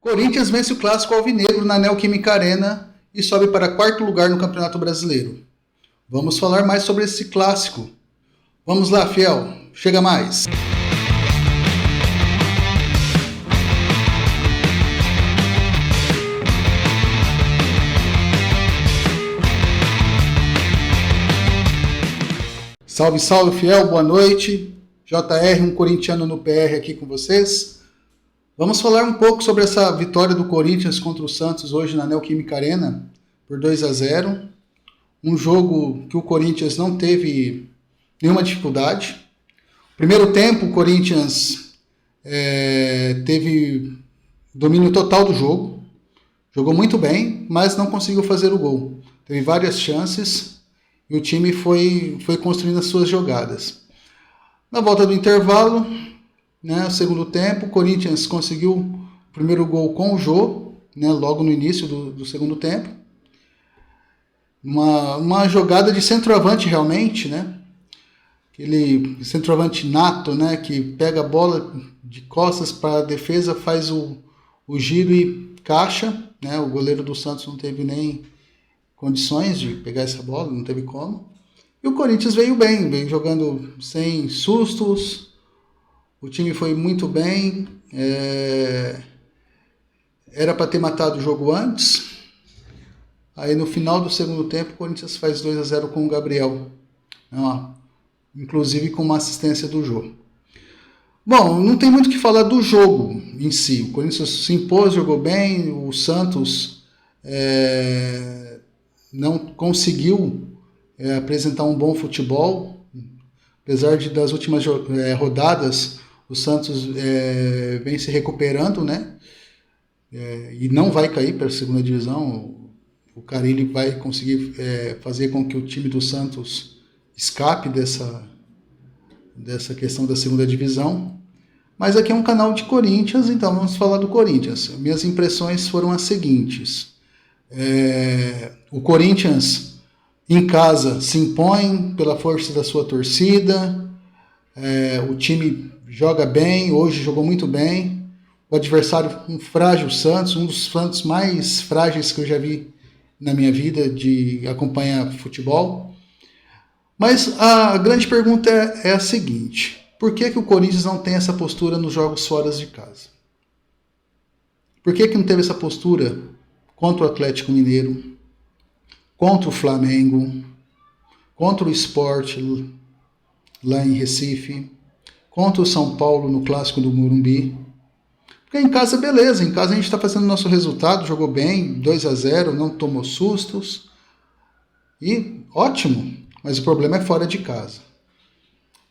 Corinthians vence o clássico alvinegro na Neoquímica Arena e sobe para quarto lugar no Campeonato Brasileiro. Vamos falar mais sobre esse clássico. Vamos lá, fiel, chega mais! Salve, salve, fiel, boa noite. JR, um corintiano no PR aqui com vocês. Vamos falar um pouco sobre essa vitória do Corinthians contra o Santos hoje na Neoquímica Arena por 2-0. Um jogo que o Corinthians não teve nenhuma dificuldade. Primeiro tempo, o Corinthians teve domínio total do jogo. Jogou muito bem, mas não conseguiu fazer o gol. Teve várias chances e o time foi construindo as suas jogadas. Na volta do intervalo, no segundo tempo, o Corinthians conseguiu o primeiro gol com o Jô, logo no início do segundo tempo. Uma jogada de centroavante realmente, aquele centroavante nato, que pega a bola de costas para a defesa, faz o giro e caixa. O goleiro do Santos não teve nem condições de pegar essa bola, não teve como. E o Corinthians veio bem, veio jogando sem sustos. O time foi muito bem. Era para ter matado o jogo antes. Aí no final do segundo tempo, o Corinthians faz 2-0 com o Gabriel. Inclusive com uma assistência do jogo. Bom, não tem muito o que falar do jogo em si. O Corinthians se impôs, jogou bem. O Santos não conseguiu apresentar um bom futebol. Apesar das últimas rodadas, o Santos vem se recuperando, e não vai cair para a segunda divisão. O Carille vai conseguir fazer com que o time do Santos escape dessa questão da segunda divisão. Mas aqui é um canal de Corinthians, então vamos falar do Corinthians. Minhas impressões foram as seguintes. O Corinthians em casa se impõe pela força da sua torcida. O time joga bem, hoje jogou muito bem. O adversário, um frágil Santos, um dos Santos mais frágeis que eu já vi na minha vida de acompanhar futebol. Mas a grande pergunta é a seguinte: por que o Corinthians não tem essa postura nos jogos fora de casa? Por que não teve essa postura contra o Atlético Mineiro, contra o Flamengo, contra o Sport lá em Recife, contra o São Paulo no Clássico do Morumbi? Porque em casa, beleza, em casa a gente está fazendo o nosso resultado, jogou bem, 2-0, não tomou sustos, e ótimo, mas o problema é fora de casa.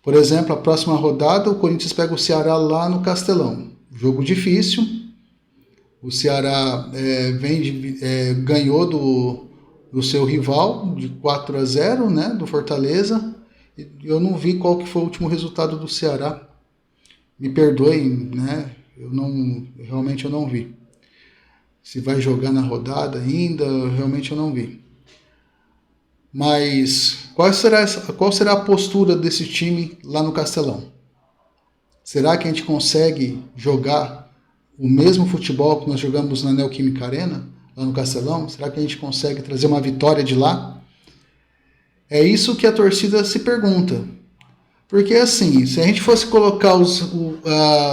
Por exemplo, a próxima rodada, o Corinthians pega o Ceará lá no Castelão, jogo difícil, o Ceará ganhou do seu rival de 4-0, do Fortaleza. Eu não vi qual que foi o último resultado do Ceará, me perdoem, realmente eu não vi. Se vai jogar na rodada ainda, realmente eu não vi. Mas qual será a postura desse time lá no Castelão? Será que a gente consegue jogar o mesmo futebol que nós jogamos na Neoquímica Arena, lá no Castelão? Será que a gente consegue trazer uma vitória de lá? É isso que a torcida se pergunta. Porque assim, se a gente fosse colocar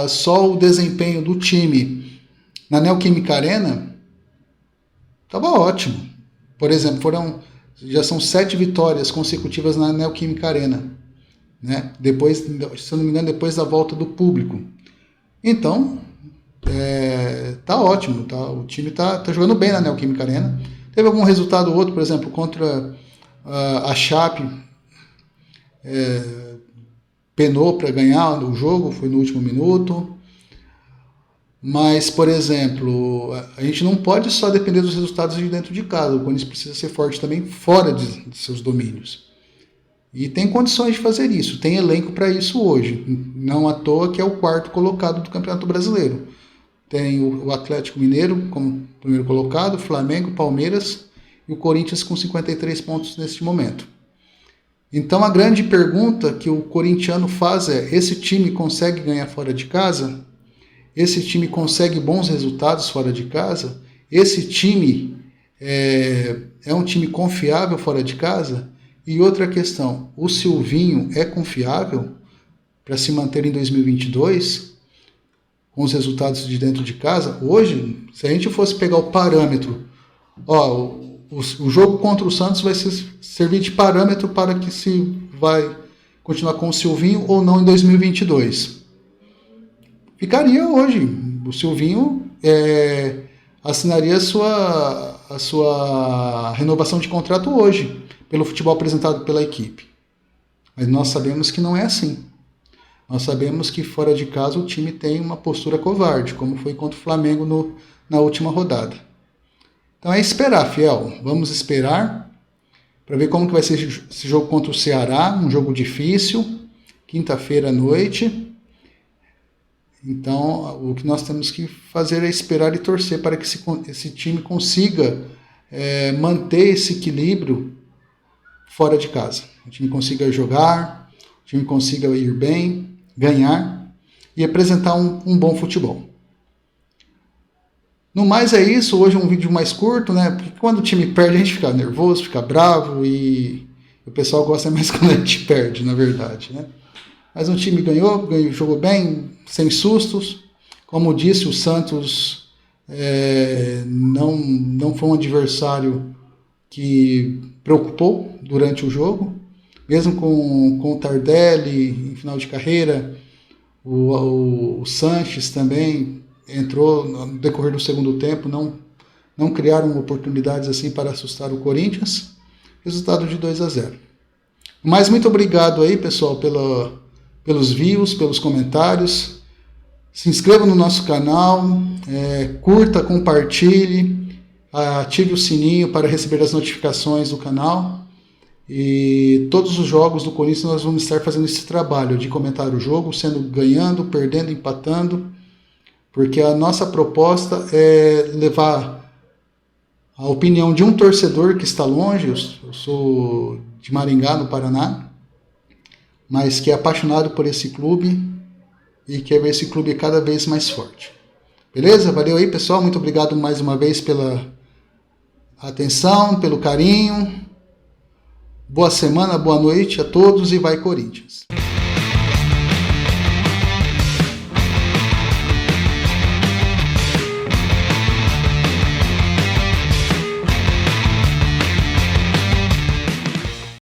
só o desempenho do time na Neoquímica Arena, estava ótimo. Por exemplo, já são 7 vitórias consecutivas na Neoquímica Arena, depois, se eu não me engano, depois da volta do público. Então, tá ótimo, o time tá jogando bem na Neoquímica Arena. Teve algum resultado ou outro, por exemplo, contra a Chape, penou para ganhar o jogo, foi no último minuto. Mas, por exemplo, a gente não pode só depender dos resultados de dentro de casa. O Corinthians precisa ser forte também fora de seus domínios. E tem condições de fazer isso, tem elenco para isso hoje. Não à toa que é o 4º colocado do Campeonato Brasileiro. Tem o Atlético Mineiro como primeiro colocado, Flamengo, Palmeiras e o Corinthians com 53 pontos neste momento. Então a grande pergunta que o corintiano faz é: esse time consegue ganhar fora de casa? esse time consegue bons resultados fora de casa, esse time é um time confiável fora de casa. E outra questão, o Silvinho é confiável para se manter em 2022 com os resultados de dentro de casa? Hoje, se a gente fosse pegar o parâmetro, o jogo contra o Santos vai servir de parâmetro para que se vai continuar com o Silvinho ou não em 2022. Ficaria hoje. O Silvinho assinaria a sua renovação de contrato hoje, pelo futebol apresentado pela equipe. Mas nós sabemos que não é assim. Nós sabemos que fora de casa o time tem uma postura covarde, como foi contra o Flamengo na última rodada. Então é esperar, fiel. Vamos esperar para ver como que vai ser esse jogo contra o Ceará, um jogo difícil, quinta-feira à noite. Então o que nós temos que fazer é esperar e torcer para que esse time consiga manter esse equilíbrio fora de casa. O time consiga jogar, o time consiga ir bem, ganhar e apresentar um bom futebol. No mais é isso, hoje é um vídeo mais curto, né? Porque quando o time perde a gente fica nervoso, fica bravo e o pessoal gosta mais quando a gente perde, na verdade, né? Mas o time ganhou, jogou bem, sem sustos. Como disse, o Santos não foi um adversário que preocupou durante o jogo, mesmo com o Tardelli em final de carreira, o Sanches também entrou no decorrer do segundo tempo, não criaram oportunidades assim para assustar o Corinthians, resultado de 2-0. Mas muito obrigado aí, pessoal, pelos views, pelos comentários, se inscreva no nosso canal, curta, compartilhe, ative o sininho para receber as notificações do canal. E todos os jogos do Corinthians nós vamos estar fazendo esse trabalho de comentar o jogo, ganhando, perdendo, empatando, porque a nossa proposta é levar a opinião de um torcedor que está longe. Eu sou de Maringá, no Paraná, mas que é apaixonado por esse clube e quer ver esse clube cada vez mais forte. Beleza? Valeu aí, pessoal. Muito obrigado mais uma vez pela atenção, pelo carinho. Boa semana, boa noite a todos e vai Corinthians!